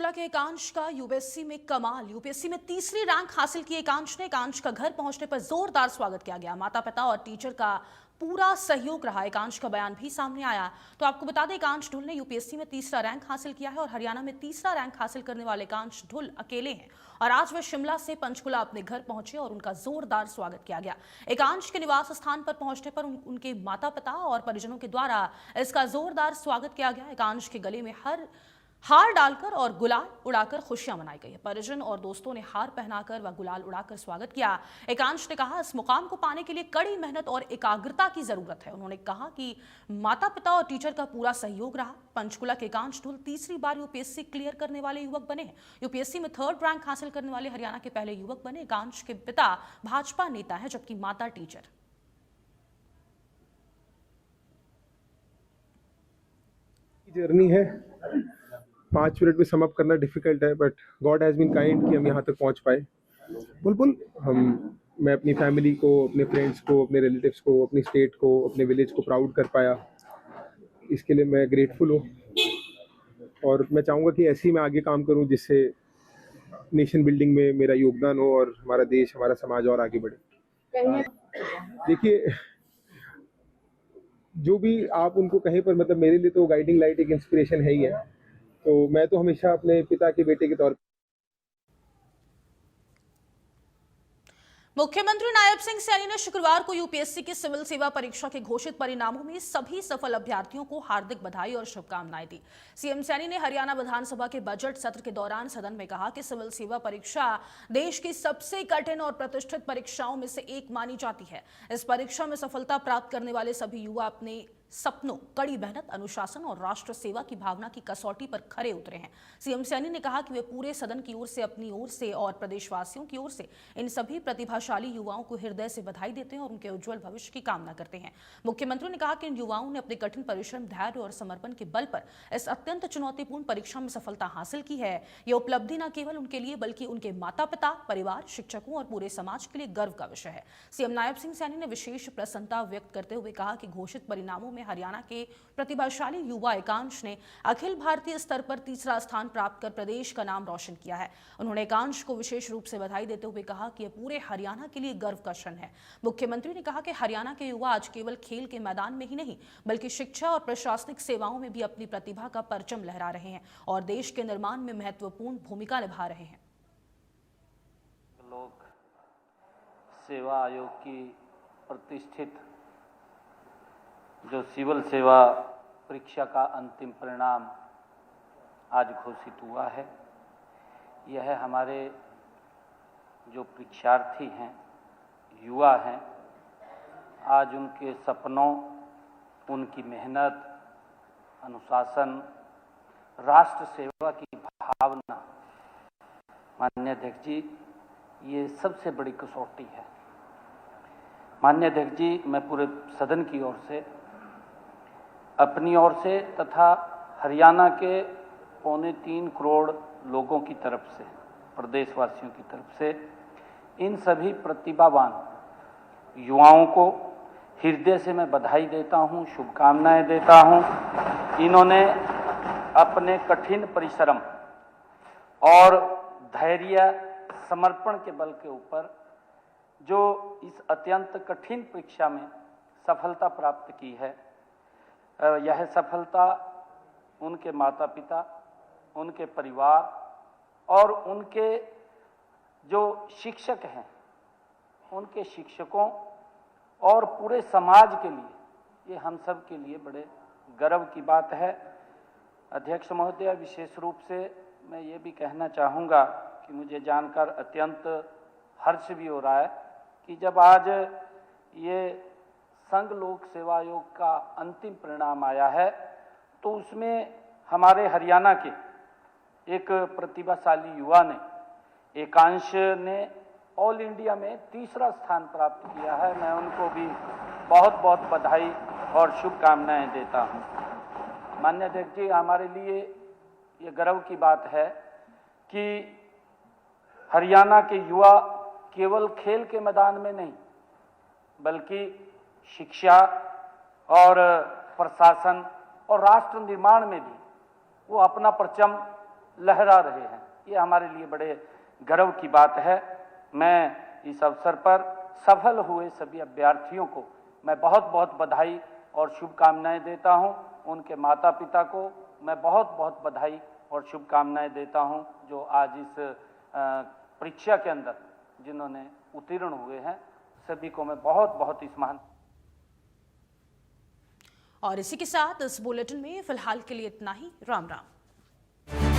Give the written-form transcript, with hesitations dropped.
पंचकुला के एकांश का यूपीएससी में कमाल। यूपीएससी में तीसरी रैंक हासिल की एकांश का घर पहुंचने पर जोरदार स्वागत किया गया। माता पिता और टीचर का पूरा सहयोग रहा। एकांश का बयान भी सामने आया। तो आपको बता दें, एकांश ढुल ने यूपीएससी में तीसरा रैंक हासिल किया है और हरियाणा में तीसरा रैंक हासिल करने वाले एकांश ढुल अकेले हैं और आज वे शिमला से पंचकुला अपने घर पहुंचे और उनका जोरदार स्वागत किया गया। एकांश के निवास स्थान पर पहुंचने पर उनके माता पिता और परिजनों के द्वारा इसका जोरदार स्वागत किया गया। एकांश के गले में हार डालकर और गुलाल उड़ाकर खुशियां मनाई गई। परिजन और दोस्तों ने हार पहनाकर व गुलाल उड़ाकर स्वागत किया। एकांश ने कहा, इस मुकाम को पाने के लिए कड़ी मेहनत और एकाग्रता की जरूरत है। उन्होंने कहा कि माता पिता और टीचर का पूरा सहयोग रहा। पंचकुला के एकांश ढुल तीसरी बार यूपीएससी क्लियर करने वाले युवक बने हैं। यूपीएससी में थर्ड रैंक हासिल करने वाले हरियाणा के पहले युवक बने। एकांश के पिता भाजपा नेता है जबकि माता टीचर। जर्नी है, 5 मिनट में सम अप करना डिफिकल्ट है, but God has been kind कि हम यहाँ तक पहुँच पाए। बिल्कुल मैं अपनी फैमिली को, अपने फ्रेंड्स को, अपने रिलेटिव्स को, अपनी स्टेट को, अपने विलेज को प्राउड कर पाया। इसके लिए मैं ग्रेटफुल हूँ और मैं चाहूँगा कि ऐसे ही मैं आगे काम करूँ जिससे नेशन बिल्डिंग में मेरा योगदान हो और हमारा देश, हमारा समाज और आगे बढ़े। देखिए, जो भी आप उनको कहें, पर मतलब मेरे लिए तो गाइडिंग लाइट एक इंस्पिरेशन है ही है। तो मैं तो हमेशा अपने पिता के बेटे के तौर पर। मुख्यमंत्री नायब सिंह सैनी ने शुक्रवार को यूपीएससी की सिविल सेवा परीक्षा के घोषित परिणामों में सभी सफल अभ्यर्थियों को हार्दिक बधाई और शुभकामनाएं दी। सीएम सैनी ने हरियाणा विधानसभा के बजट सत्र के दौरान सदन में कहा कि सिविल सेवा परीक्षा देश की सबसे कठिन और प्रतिष्ठित परीक्षाओं में से एक मानी जाती है। इस परीक्षा में सफलता प्राप्त करने वाले सभी युवा अपने सपनों, कड़ी मेहनत, अनुशासन और राष्ट्र सेवा की भावना की कसौटी पर खरे उतरे हैं। सीएम सैनी ने कहा कि वे पूरे सदन की ओर से, अपनी ओर से और प्रदेशवासियों की ओर से इन सभी प्रतिभाशाली युवाओं को हृदय से बधाई देते हैं और उनके उज्जवल भविष्य की कामना करते हैं। मुख्यमंत्री ने कहा कि इन युवाओं ने अपने कठिन परिश्रम, धैर्य और समर्पण के बल पर इस अत्यंत चुनौतीपूर्ण परीक्षा में सफलता हासिल की है। ये उपलब्धि न केवल उनके लिए बल्कि उनके माता पिता, परिवार, शिक्षकों और पूरे समाज के लिए गर्व का विषय है। सीएम नायब सिंह सैनी ने विशेष प्रसन्नता व्यक्त करते हुए कहा कि घोषित परिणामों में हरियाणा के प्रतिभाशाली युवा एकांश ने अखिल भारतीय स्तर पर तीसरा स्थान प्राप्त कर प्रदेश का नाम रोशन किया है। उन्होंने एकांश को विशेष रूप से बधाई देते हुए कहा कि यह पूरे हरियाणा के लिए गर्व का क्षण है। मुख्यमंत्री ने कहा कि हरियाणा के युवा आज केवल खेल के मैदान में ही नहीं बल्कि शिक्षा और प्रशासनिक सेवाओं में भी अपनी प्रतिभा का परचम लहरा रहे हैं और देश के निर्माण में महत्वपूर्ण भूमिका निभा रहे हैं। लोक सेवा आयोग की प्रतिष्ठित जो सिविल सेवा परीक्षा का अंतिम परिणाम आज घोषित हुआ है, यह हमारे जो परीक्षार्थी हैं, युवा हैं, आज उनके सपनों, उनकी मेहनत, अनुशासन, राष्ट्र सेवा की भावना, माननीय अध्यक्ष जी, ये सबसे बड़ी कसौटी है। माननीय अध्यक्ष जी, मैं पूरे सदन की ओर से, अपनी ओर से तथा हरियाणा के 3.25 करोड़ लोगों की तरफ से, प्रदेशवासियों की तरफ से इन सभी प्रतिभावान युवाओं को हृदय से मैं बधाई देता हूं, शुभकामनाएं देता हूं। इन्होंने अपने कठिन परिश्रम और धैर्य, समर्पण के बल के ऊपर जो इस अत्यंत कठिन परीक्षा में सफलता प्राप्त की है, यह सफलता उनके माता पिता, उनके परिवार और उनके जो शिक्षक हैं, उनके शिक्षकों और पूरे समाज के लिए, ये हम सब के लिए बड़े गर्व की बात है। अध्यक्ष महोदय, विशेष रूप से मैं ये भी कहना चाहूँगा कि मुझे जानकर अत्यंत हर्ष भी हो रहा है कि जब आज ये संघ लोक सेवा आयोग का अंतिम परिणाम आया है तो उसमें हमारे हरियाणा के एक प्रतिभाशाली युवा ने, एकांश ने ऑल इंडिया में तीसरा स्थान प्राप्त किया है। मैं उनको भी बहुत बहुत बधाई और शुभकामनाएं देता हूं। माननीय अध्यक्ष जी, हमारे लिए ये गर्व की बात है कि हरियाणा के युवा केवल खेल के मैदान में नहीं बल्कि शिक्षा और प्रशासन और राष्ट्र निर्माण में भी वो अपना परचम लहरा रहे हैं। ये हमारे लिए बड़े गर्व की बात है। मैं इस अवसर पर सफल हुए सभी अभ्यर्थियों को मैं बहुत बहुत बधाई और शुभकामनाएं देता हूं। उनके माता पिता को मैं बहुत बहुत बधाई और शुभकामनाएं देता हूं, जो आज इस परीक्षा के अंदर जिन्होंने उत्तीर्ण हुए हैं, सभी को मैं बहुत बहुत इस महान। और इसी के साथ इस बुलेटिन में फिलहाल के लिए इतना ही। राम राम।